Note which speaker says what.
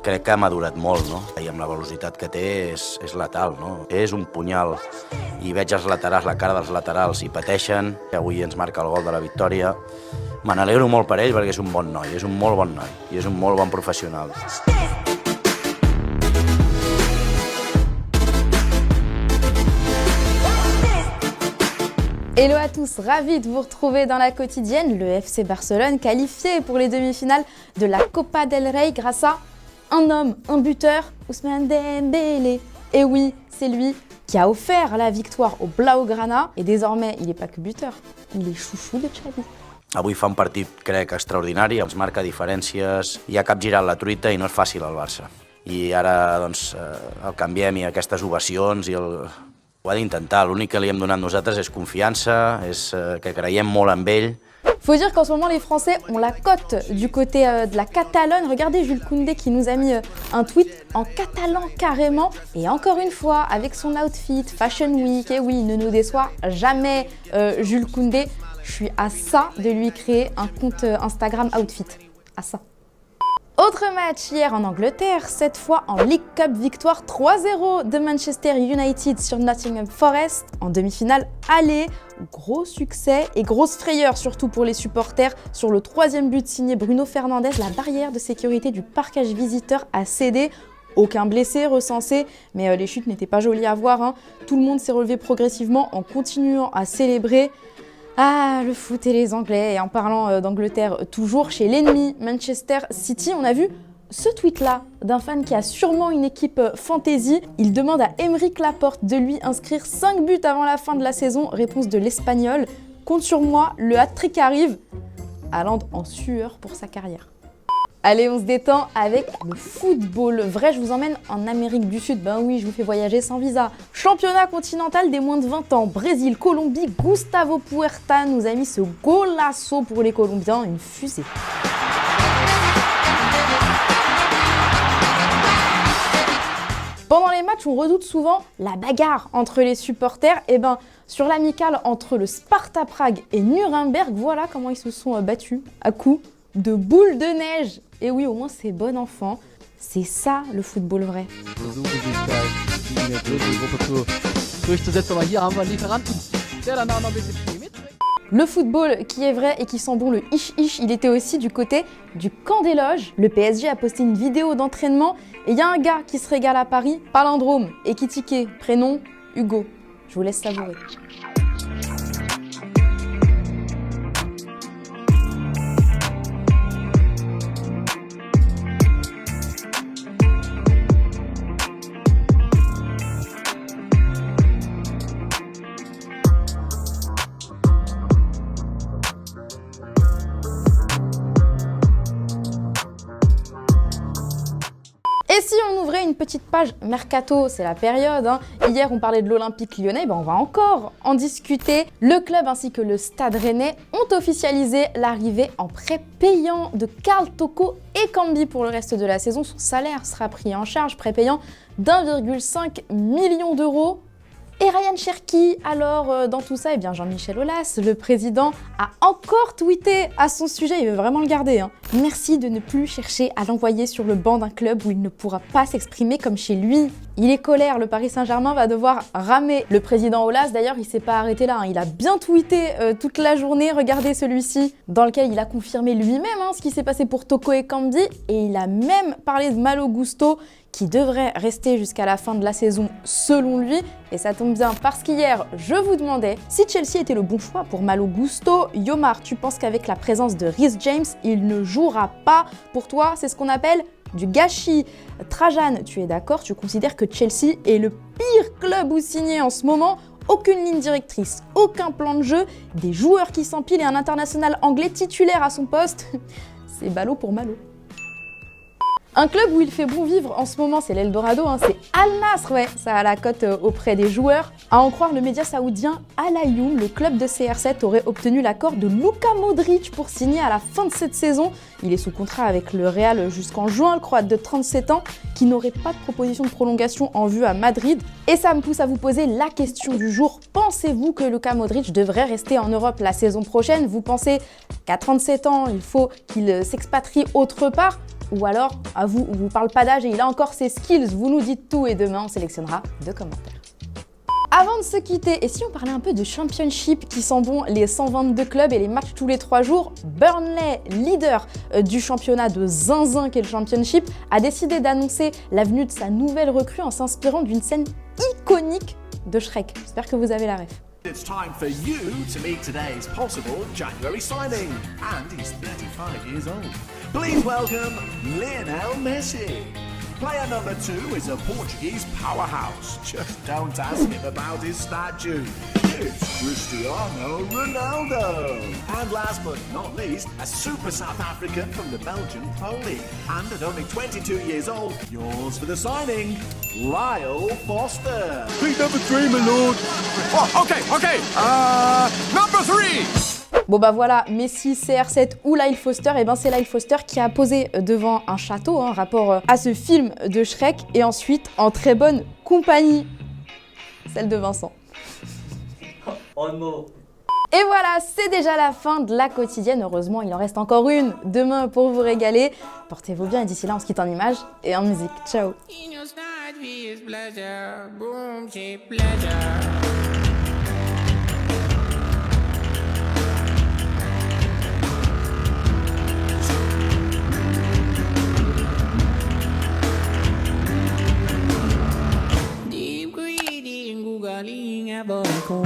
Speaker 1: crec que ha madurat molt, no? I amb la velocitat que té és letal, no? És un punyal. I veig els laterals, la cara dels laterals, i pateixen. Avui ens marca el gol de la victòria. Me n'alegro molt per ell perquè és un bon noi, és un molt bon noi i és un molt bon professional.
Speaker 2: Hello à tous, ravi de vous retrouver dans la quotidienne. Le FC Barcelone qualifié pour les demi-finales de la Copa del Rey grâce à un homme, un buteur, Ousmane Dembélé. Et oui, c'est lui qui a offert la victoire au Blaugrana. Et désormais, il n'est pas que buteur, il est chouchou de Xavi.
Speaker 1: Avui fa un partit, crec, extraordinari, ens marca diferències, i ha capgirat la truita i no és fàcil al Barça. I ara, doncs, el canviem i aquestes ovacions i el... Ho ha d'intentar, l'únic que li hem donat nosaltres és confiança, és que creiem molt en ell.
Speaker 2: Faut dire qu'en ce moment, les Français ont la cote du côté de la Catalogne. Regardez Jules Koundé qui nous a mis un tweet en catalan carrément. Et encore une fois, avec son outfit, Fashion Week, et oui, il ne nous déçoit jamais Jules Koundé. Je suis à ça de lui créer un compte Instagram outfit, à ça. Autre match hier en Angleterre, cette fois en League Cup, victoire 3-0 de Manchester United sur Nottingham Forest en demi-finale aller. Gros succès et grosse frayeur surtout pour les supporters sur le troisième but signé Bruno Fernandes. La barrière de sécurité du parquage visiteur a cédé. Aucun blessé recensé, mais les chutes n'étaient pas jolies à voir, hein. Tout le monde s'est relevé progressivement en continuant à célébrer. Ah, le foot et les Anglais. Et en parlant d'Angleterre, toujours chez l'ennemi Manchester City, on a vu ce tweet-là d'un fan qui a sûrement une équipe fantasy. Il demande à Aymeric Laporte de lui inscrire 5 buts avant la fin de la saison. Réponse de l'Espagnol. Compte sur moi, le hat-trick arrive. Haaland en sueur pour sa carrière. Allez, on se détend avec le football. Vrai, je vous emmène en Amérique du Sud. Ben oui, je vous fais voyager sans visa. Championnat continental des moins de 20 ans. Brésil, Colombie, Gustavo Puerta nous a mis ce golasso pour les Colombiens, une fusée. Pendant les matchs, on redoute souvent la bagarre entre les supporters. Et ben, sur l'amicale entre le Sparta Prague et Nuremberg, voilà comment ils se sont battus à coups de boules de neige. Et oui, au moins c'est bon enfant. C'est ça le football vrai. Le football qui est vrai et qui sent bon le ish-ish, il était aussi du côté du camp des loges. Le PSG a posté une vidéo d'entraînement et il y a un gars qui se régale à Paris, palindrome, Ekitike, prénom Hugo. Je vous laisse savourer. Et si on ouvrait une petite page Mercato, c'est la période, hein. Hier on parlait de l'Olympique lyonnais, ben on va encore en discuter. Le club ainsi que le Stade Rennais ont officialisé l'arrivée en prêt payant de Karl Toko Ekambi pour le reste de la saison. Son salaire sera pris en charge, prêt payant d'1,5 million d'euros. Et Ryan Cherki, alors dans tout ça, eh bien Jean-Michel Aulas, le président, a encore tweeté à son sujet, il veut vraiment le garder, hein. Merci de ne plus chercher à l'envoyer sur le banc d'un club où il ne pourra pas s'exprimer comme chez lui. Il est colère, le Paris Saint-Germain va devoir ramer. Le président Aulas, d'ailleurs, il s'est pas arrêté là, hein. Il a bien tweeté toute la journée, regardez celui-ci, dans lequel il a confirmé lui-même ce qui s'est passé pour Toko Ekambi, et il a même parlé de Malo Gusto, qui devrait rester jusqu'à la fin de la saison selon lui. Et ça tombe bien parce qu'hier, je vous demandais si Chelsea était le bon choix pour Malo Gusto. Yomar, tu penses qu'avec la présence de Reece James, il ne jouera pas? Pour toi, c'est ce qu'on appelle du gâchis. Trajan, tu es d'accord? Tu considères que Chelsea est le pire club où signer en ce moment? Aucune ligne directrice, aucun plan de jeu, des joueurs qui s'empilent et un international anglais titulaire à son poste. C'est ballot pour Malo. Un club où il fait bon vivre en ce moment, c'est l'Eldorado, hein, c'est Al Nassr, ouais, ça a la cote auprès des joueurs. À en croire le média saoudien Al Ayoum, le club de CR7 aurait obtenu l'accord de Luka Modric pour signer à la fin de cette saison. Il est sous contrat avec le Real jusqu'en juin, le Croate de 37 ans, qui n'aurait pas de proposition de prolongation en vue à Madrid. Et ça me pousse à vous poser la question du jour. Pensez-vous que Luka Modric devrait rester en Europe la saison prochaine? Vous pensez qu'à 37 ans, il faut qu'il s'expatrie autre part? Ou alors, à vous, on vous parle pas d'âge et il a encore ses skills, vous nous dites tout et demain on sélectionnera 2 commentaires. Avant de se quitter, et si on parlait un peu de Championship qui sent bon les 122 clubs et les matchs tous les 3 jours, Burnley, leader du championnat de zinzin qu'est le Championship, a décidé d'annoncer la venue de sa nouvelle recrue en s'inspirant d'une scène iconique de Shrek. J'espère que vous avez la ref.
Speaker 3: It's time for you to meet today's possible January signing. And he's 35 years old. Please welcome Lionel Messi. Player number 2 is a Portuguese powerhouse. Just don't ask him about his statue. It's Cristiano Ronaldo. And last but not least, a super South African from the Belgian Pro League. And at only 22 years old, yours for the signing, Lyle Foster.
Speaker 4: Please number 3, my lord. Oh, okay. Number 3.
Speaker 2: Bon bah voilà, Messi, CR7 ou Lyle Foster, et ben c'est Lyle Foster qui a posé devant un château, rapport à ce film de Shrek, et ensuite en très bonne compagnie, celle de Vincent.
Speaker 5: Oh non.
Speaker 2: Et voilà, c'est déjà la fin de la quotidienne. Heureusement, il en reste encore une demain pour vous régaler. Portez-vous bien et d'ici là, on se quitte en images et en musique. Ciao.
Speaker 6: Galinha boicô.